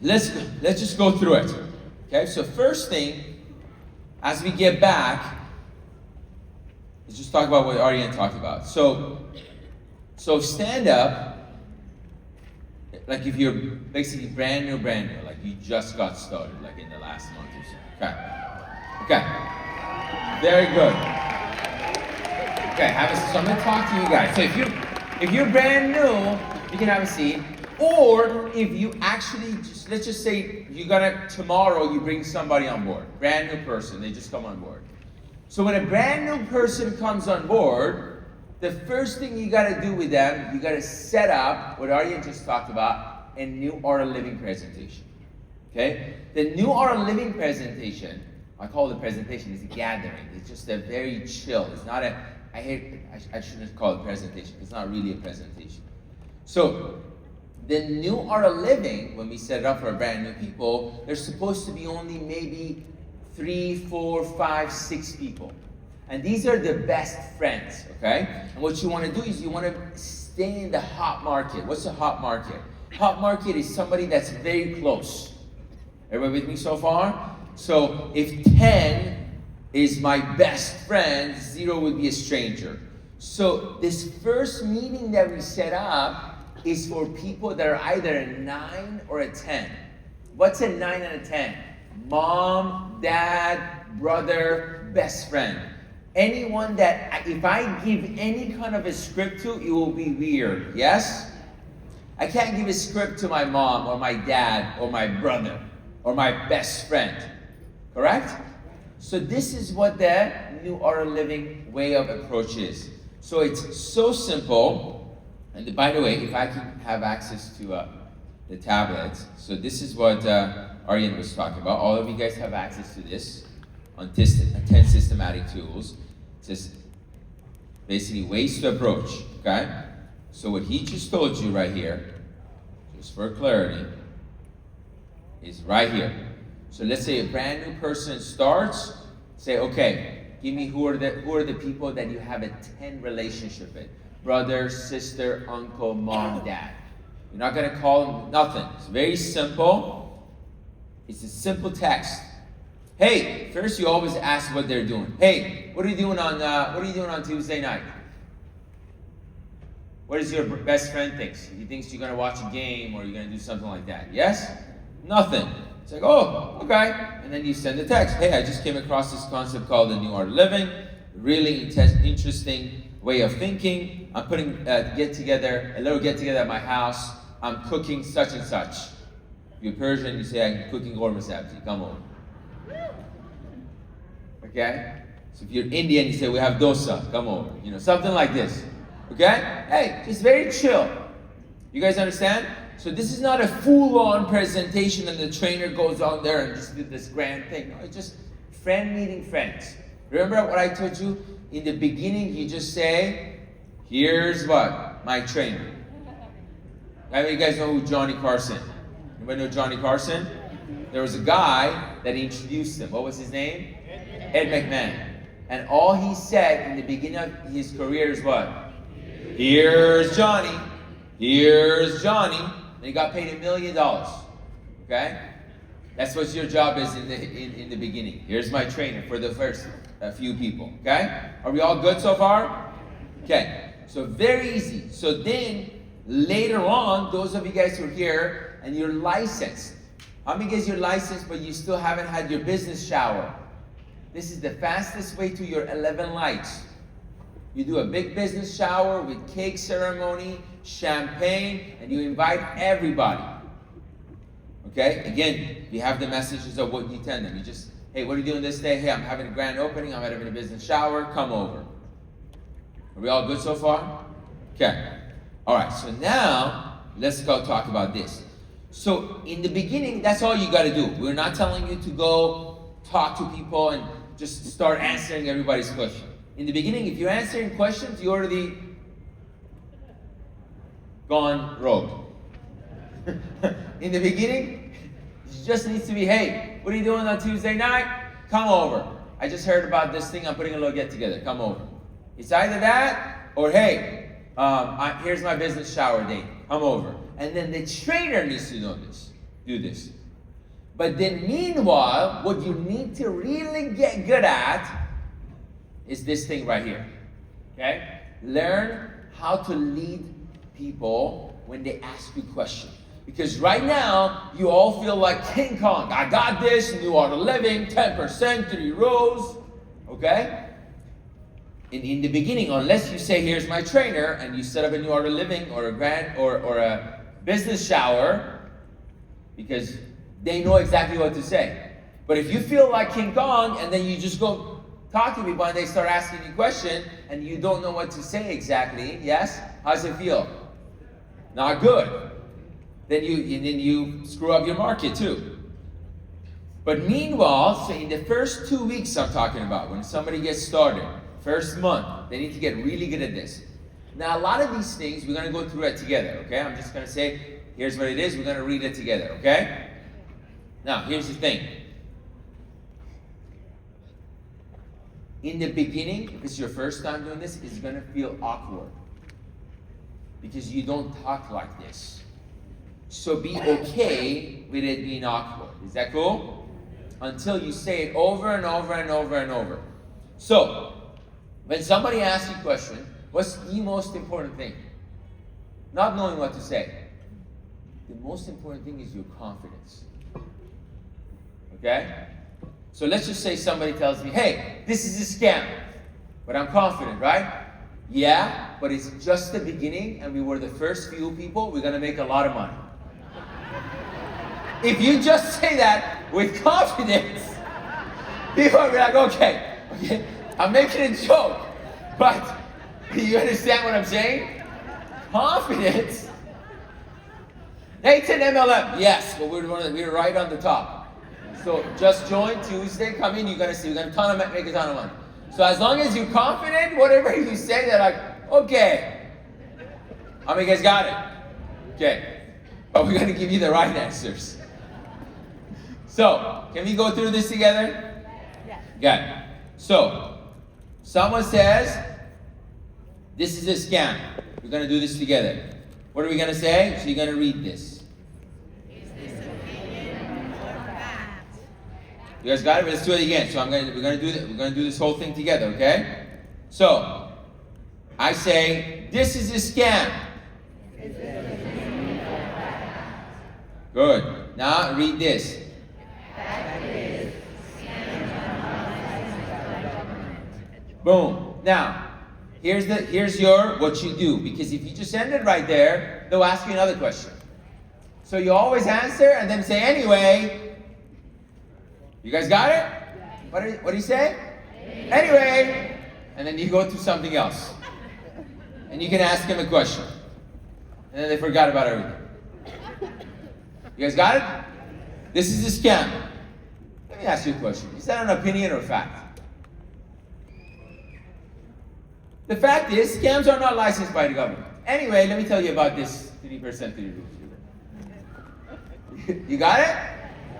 let's just go through it. Okay, so first thing, as we get back, let's just talk about what Aryan talked about. So stand up, like if you're basically brand new, like you just got started, like in the last month or so. Okay, very good. Okay, so I'm gonna talk to you guys. So if you're brand new, you can have a seat. Or if you actually let's just say tomorrow you bring somebody on board, brand new person, they just come on board. So when a brand new person comes on board, the first thing you gotta do with them, you gotta set up what Aryan just talked about, a New Art of Living presentation. Okay? The New Art of Living presentation, I call it a presentation, it's a gathering. It's just a very chill. It's not I shouldn't call it presentation. It's not really a presentation. So the New Art of Living, when we set it up for brand new people, there's supposed to be only maybe 3, 4, 5, 6 people. And these are the best friends, okay? And what you want to do is you want to stay in the hot market. What's a hot market? Hot market is somebody that's very close. Everybody with me so far? So if 10 is my best friend, 0 would be a stranger. So this first meeting that we set up is for people that are either a 9 or a 10. What's a 9 and a 10? Mom, dad, brother, best friend. Anyone that, if I give any kind of a script to, it will be weird, yes? I can't give a script to my mom or my dad or my brother or my best friend, correct? So this is what the New Art of Living way of approach is. So it's so simple. And by the way, if I can have access to the tablets, so this is what Aryan was talking about. All of you guys have access to this on 10 systematic tools. It says basically ways to approach, okay? So what he just told you right here, just for clarity, is right here. So let's say a brand new person starts, say, okay, give me who are the people that you have a 10 relationship with. Brother, sister, uncle, mom, dad. You're not going to call them nothing. It's very simple. It's a simple text. Hey, first you always ask what they're doing. Hey, what are you doing on Tuesday night? What does your best friend think? He thinks you're going to watch a game or you're going to do something like that. Yes? Nothing. It's like, oh, okay. And then you send a text. Hey, I just came across this concept called the New Art of Living. Really interesting way of thinking. I'm putting a little get together at my house. I'm cooking such and such. If you're Persian, you say I'm cooking ghormeh sabzi. Come over. Okay? So if you're Indian, you say we have dosa. Come over. Something like this. Okay? Hey, just very chill. You guys understand? So this is not a full-on presentation and the trainer goes on there and just did this grand thing. No, it's just friend meeting friends. Remember what I told you? In the beginning, you just say, here's what? My trainer. How many of you guys know who Johnny Carson? Anybody know Johnny Carson? There was a guy that introduced him. What was his name? Ed McMahon. And all he said in the beginning of his career is what? Here's Johnny. Here's Johnny. And he got paid $1 million. Okay? That's what your job is in the beginning. Here's my trainer for the first few people. Okay? Are we all good so far? Okay. So very easy. So then later on, those of you guys who are here and you're licensed. How many guys you're licensed but you still haven't had your business shower? This is the fastest way to your 11 lights. You do a big business shower with cake ceremony, champagne, and you invite everybody. Okay? Again, you have the messages of what you tell them. You just, hey, what are you doing this day? Hey, I'm having a grand opening. I'm having a business shower. Come over. Are we all good so far? Okay. All right. So now, let's go talk about this. So in the beginning, that's all you got to do. We're not telling you to go talk to people and just start answering everybody's question. In the beginning, if you're answering questions, you're already gone rogue. In the beginning, it just needs to be, hey, what are you doing on Tuesday night? Come over. I just heard about this thing. I'm putting a little get together. Come over. It's either that or, hey, here's my business shower date. Come over. And then the trainer needs to know this. do this. But then meanwhile, what you need to really get good at is this thing right here. Okay? Learn how to lead people when they ask you questions. Because right now, you all feel like King Kong. I got this, new art of living, 10%, 3 rows. Okay? In the beginning, unless you say, here's my trainer, and you set up a new art of living or a business shower, because they know exactly what to say. But if you feel like King Kong, and then you just go talk to people and they start asking you questions, and you don't know what to say exactly, yes? How does it feel? Not good. Then you screw up your market too. But meanwhile, so in the first 2 weeks I'm talking about, when somebody gets started, first month, they need to get really good at this. Now, a lot of these things, we're going to go through it together, okay? I'm just going to say, here's what it is. We're going to read it together, okay? Now, here's the thing. In the beginning, if it's your first time doing this, it's going to feel awkward. Because you don't talk like this. So be okay with it being awkward. Is that cool? Until you say it over and over and over and over. So, when somebody asks you a question, what's the most important thing? Not knowing what to say. The most important thing is your confidence. Okay? So let's just say somebody tells me, hey, this is a scam. But I'm confident, right? Yeah, but it's just the beginning and we were the first few people, we're going to make a lot of money. If you just say that with confidence, people will be like, okay, I'm making a joke. But do you understand what I'm saying? Confidence. Hey, it's an MLM. Yes, but we're right on the top. So just join Tuesday, come in, you're going to see, we're going to make a ton of money. So as long as you're confident, whatever you say, they're like, okay. How many guys got it? Okay. But we're going to give you the right answers. So, can we go through this together? Yeah. Good. So, someone says, this is a scam. We're going to do this together. What are we going to say? So you're going to read this. Is this opinion or fact? You guys got it? Let's do it again. So we're going to do this whole thing together, okay? So, I say, this is a scam. Is this opinion or fact? Good. Now read this. Boom. Now, here's your what you do, because if you just end it right there, they'll ask you another question. So you always answer and then say anyway. You guys got it? What do you say? Anyway, and then you go to something else, and you can ask them a question, and then they forgot about everything. You guys got it? This is a scam. Let me ask you a question. Is that an opinion or fact? The fact is, scams are not licensed by the government. Anyway, let me tell you about this 3% 3 rules. You got it?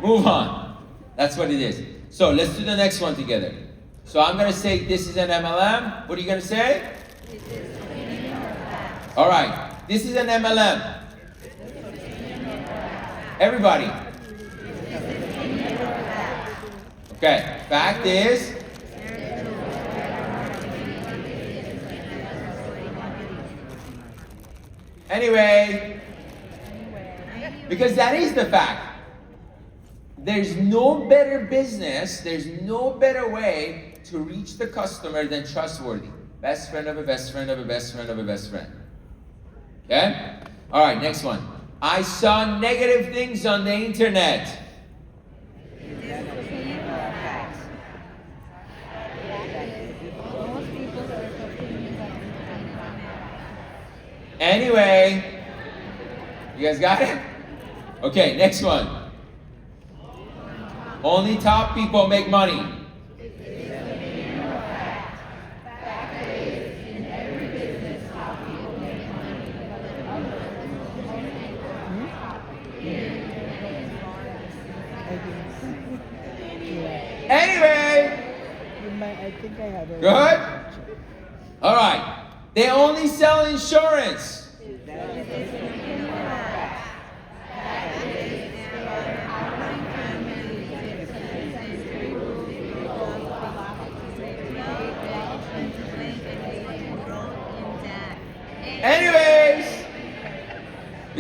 Move on. That's what it is. So let's do the next one together. So I'm going to say this is an MLM. What are you going to say? All right. This is an MLM. Everybody. Okay. Fact is, anyway, because that is the fact. There's no better business, there's no better way to reach the customer than trustworthy. Best friend of a best friend of a best friend of a best friend. Okay? All right, next one. I saw negative things on the internet. Anyway, you guys got it? Okay, next one. Only top people make money. Anyway, I think I have a good? All right. They only sell insurance.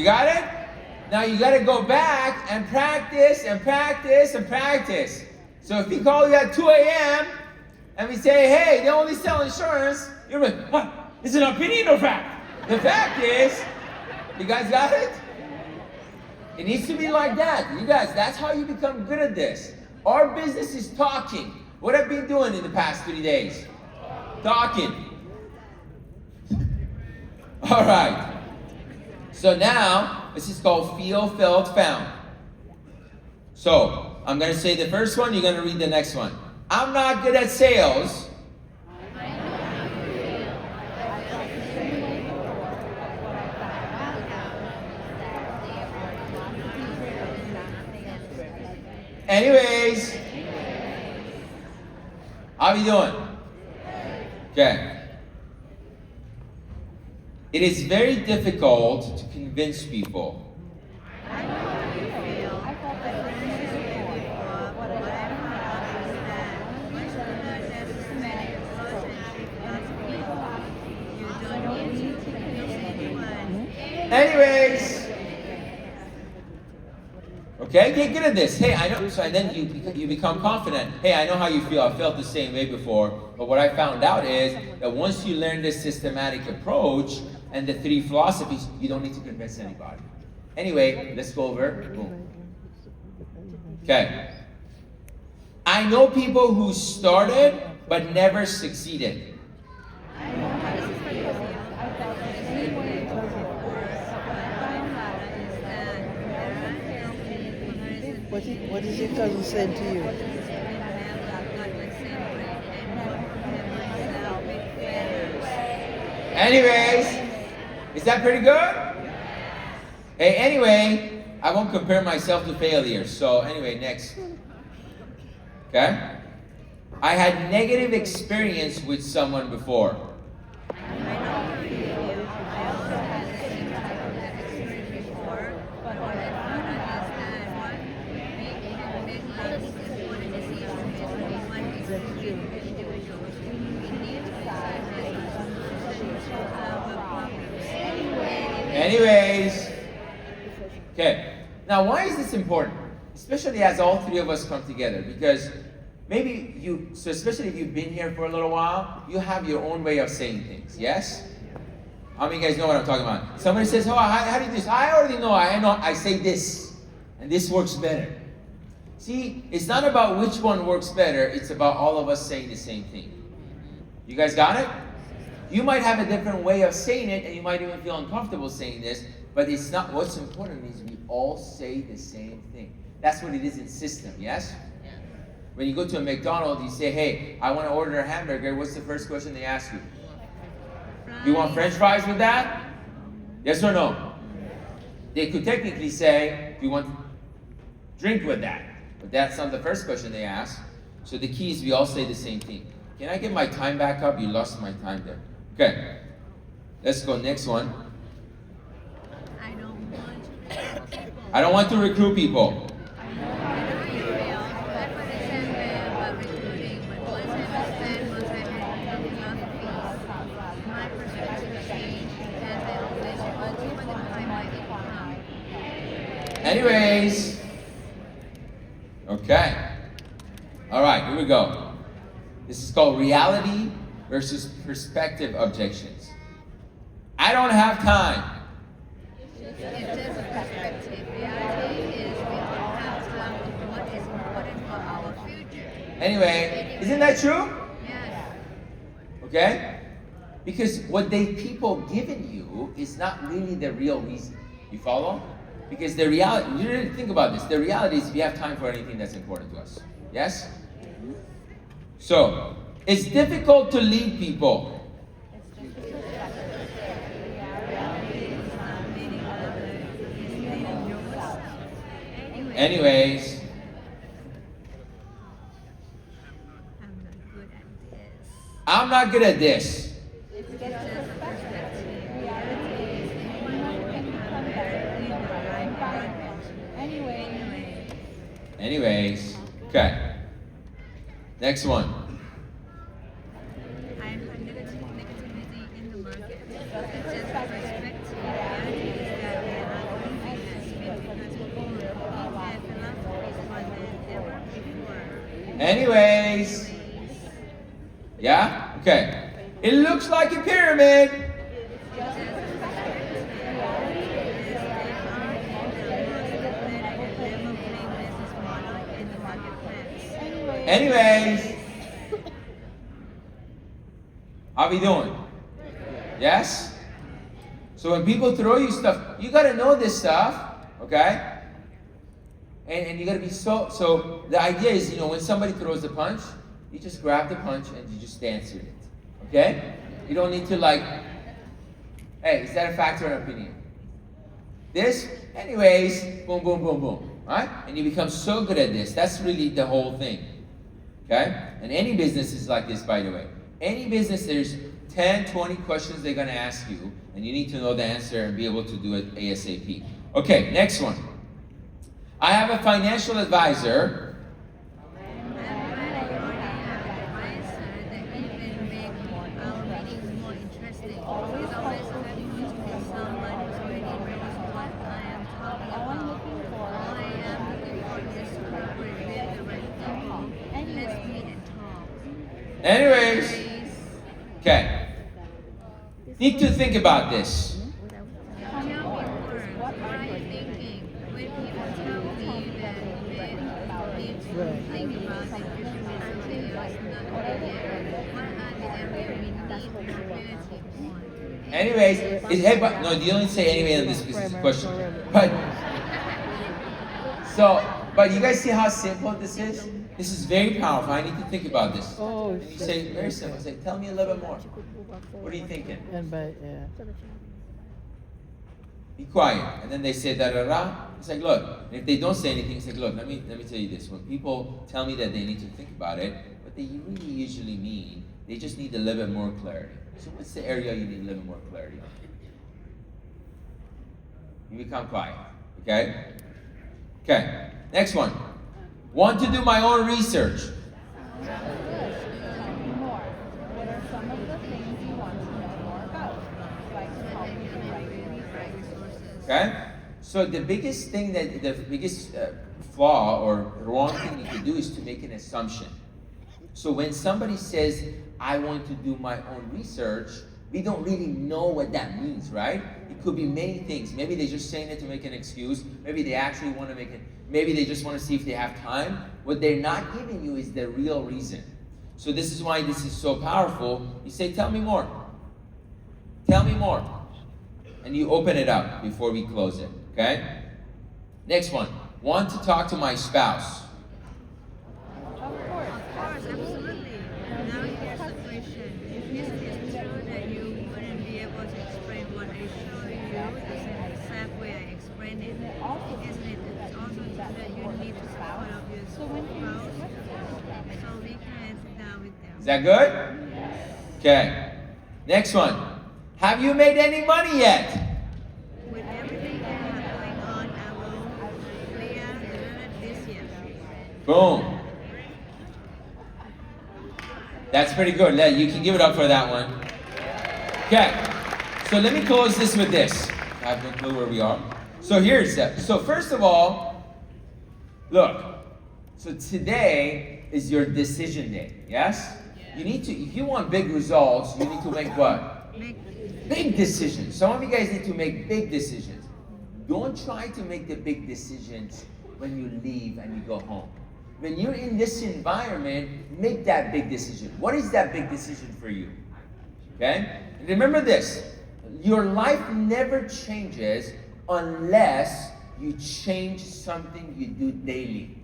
got it? Now you got to go back and practice and practice and practice. So if we call you at 2 a.m. and we say, hey, they only sell insurance, you're like, what? Is it opinion or fact? The fact is, you guys got it? It needs to be like that. You guys, that's how you become good at this. Our business is talking. What have I been doing in the past 3 days? Talking. All right. So now, this is called feel, felt, found. So, I'm going to say the first one, you're going to read the next one. I'm not good at sales. Anyways, how you doing? Okay. It is very difficult to convince people. Anyways, okay, get good at this. Hey, I know. So and then you become confident. Hey, I know how you feel. I felt the same way before. But what I found out is that once you learn this systematic approach and the 3 philosophies, you don't need to convince anybody. Anyway, let's go over. Boom. Okay. I know people who started but never succeeded. What is your cousin saying to you? Anyways, is that pretty good? Hey, anyway, I won't compare myself to failures. So anyway, next. Okay? I had negative experience with someone before. Anyways, okay. Now, why is this important? Especially as all 3 of us come together, because maybe especially if you've been here for a little while, you have your own way of saying things. Yes? How many of you guys know what I'm talking about? Somebody says, "Oh, how do you do this?" I already know. I say this, and this works better. See, it's not about which one works better. It's about all of us saying the same thing. You guys got it? You might have a different way of saying it, and you might even feel uncomfortable saying this, but it's not. What's important is we all say the same thing. That's what it is in system, yes? Yeah. When you go to a McDonald's, you say, "Hey, I want to order a hamburger." What's the first question they ask you? Do you want French fries with that? Yes or no? They could technically say, "Do you want drink with that?" But that's not the first question they ask. So the key is we all say the same thing. Can I get my time back up? You lost my time there. Okay, let's go next one. I don't want to recruit people. Anyways, okay. All right, here we go. This is called reality versus perspective objections. I don't have time. It's just perspective. Reality is we don't have time to do what is important for our future. Anyway, isn't that true? Yes. Okay? Because what people given you is not really the real reason. You follow? Because the reality, you really think about this. The reality is we have time for anything that's important to us. Yes? So, it's difficult to lead people. Anyways, I'm not good at this. Anyways, okay. Next one. I'm negativity in the market. It's just perspective. Reality is that we are not Anyways. Yeah? Okay. It looks like a pyramid. Anyways. How we doing? Yes? So when people throw you stuff, you gotta know this stuff, okay? And you gotta be so the idea is, when somebody throws a punch, you just grab the punch and you just dance with it. Okay? You don't need to hey, is that a fact or an opinion? This, anyways, boom, boom, boom, boom. Right? And you become so good at this. That's really the whole thing. Okay? And any business is like this, by the way. Any business, there's 10, 20 questions they're gonna ask you, and you need to know the answer and be able to do it ASAP. Okay, next one. I have a financial advisor. Anyways, okay. Need to think about this. Anyways, no, you don't say anyway on this question. But you guys see how simple this is? This is very powerful. I need to think about this. Oh, and you say, very simple. Say, tell me a little bit more. What are you thinking? Be quiet. And then they say da da da. It's like, look. And if they don't say anything, it's like, look. Let me tell you this. When people tell me that they need to think about it, what they really usually mean, they just need a little bit more clarity. So what's the area you need a little bit more clarity on? You become quiet. Okay. Okay. Next one. Want to do my own research. More. What are some of the things you want to know more about? So I can help you. Okay? So the biggest thing the biggest flaw or wrong thing you can do is to make an assumption. So when somebody says, I want to do my own research, we don't really know what that means, right? It could be many things. Maybe they're just saying it to make an excuse. Maybe they actually want to make it. Maybe they just want to see if they have time. What they're not giving you is the real reason. So this is why this is so powerful. You say, tell me more. Tell me more. And you open it up before we close it, okay? Next one. Want to talk to my spouse. Of course, absolutely. Now here's the question. Is it true that you wouldn't be able to explain what I show you the exact way I explained it? Isn't it also true that you need to support of your spouse? So we can sit down with them. Is that good? Okay. Next one. Have you made any money yet? With everything that is going on, I will clear this year. Boom. That's pretty good. You can give it up for that one. Okay. So let me close this with this. I have no clue where we are. So here's that. So first of all, look. So today is your decision day. Yes? You need to, if you want big results, you need to make what? Big decisions. Some of you guys need to make big decisions. Don't try to make the big decisions when you leave and you go home. When you're in this environment, make that big decision. What is that big decision for you? Okay? And remember this. Your life never changes unless you change something you do daily.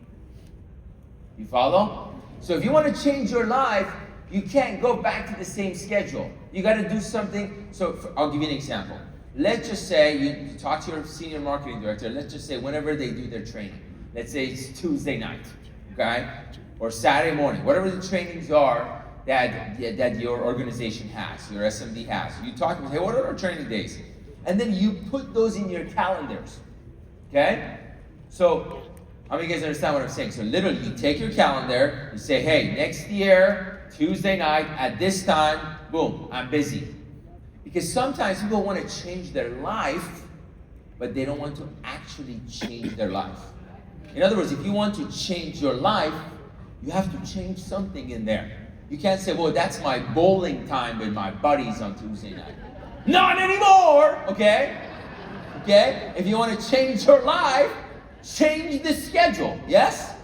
You follow? So if you want to change your life, you can't go back to the same schedule. You got to do something. So I'll give you an example. Let's just say you talk to your senior marketing director. Let's just say whenever they do their training. Let's say it's Tuesday night, okay? Or Saturday morning. Whatever the trainings are that your organization has, your SMD has. You talk about, hey, what are our training days? And then you put those in your calendars, okay? So how many of you guys understand what I'm saying? So literally, you take your calendar, you say, hey, next year, Tuesday night, at this time, boom, I'm busy. Because sometimes people want to change their life, but they don't want to actually change their life. In other words, if you want to change your life, You have to change something in there. You can't say, well, that's my bowling time with my buddies on Tuesday night. Not anymore, okay? Okay? If you want to change your life, change the schedule, yes?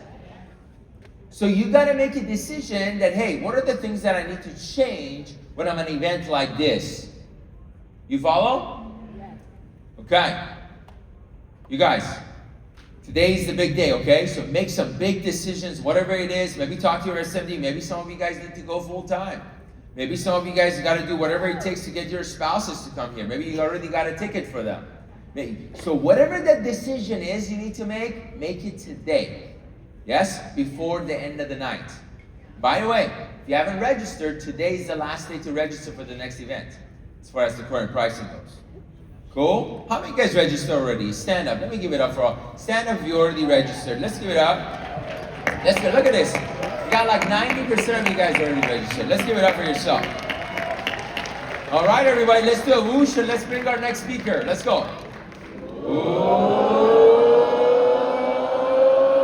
So you got to make a decision that, hey, what are the things that I need to change when I'm at an event like this? You follow? Okay. You guys, today's the big day, okay? So make some big decisions, whatever it is. Maybe talk to your SMD. Maybe some of you guys need to go full time. Maybe some of you guys got to do whatever it takes to get your spouses to come here. Maybe you already got a ticket for them. So whatever that decision is you need to make it today. Yes? Before the end of the night. By the way, if you haven't registered, today's the last day to register for the next event, as far as the current pricing goes. Cool? How many guys registered already? Stand up. Let me give it up for all. Stand up if you already registered. Let's give it up. Let's go. Look at this. You got like 90% of you guys already registered. Let's give it up for yourself. All right, everybody. Let's do a whoosh and let's bring our next speaker. Let's go. Whoosh.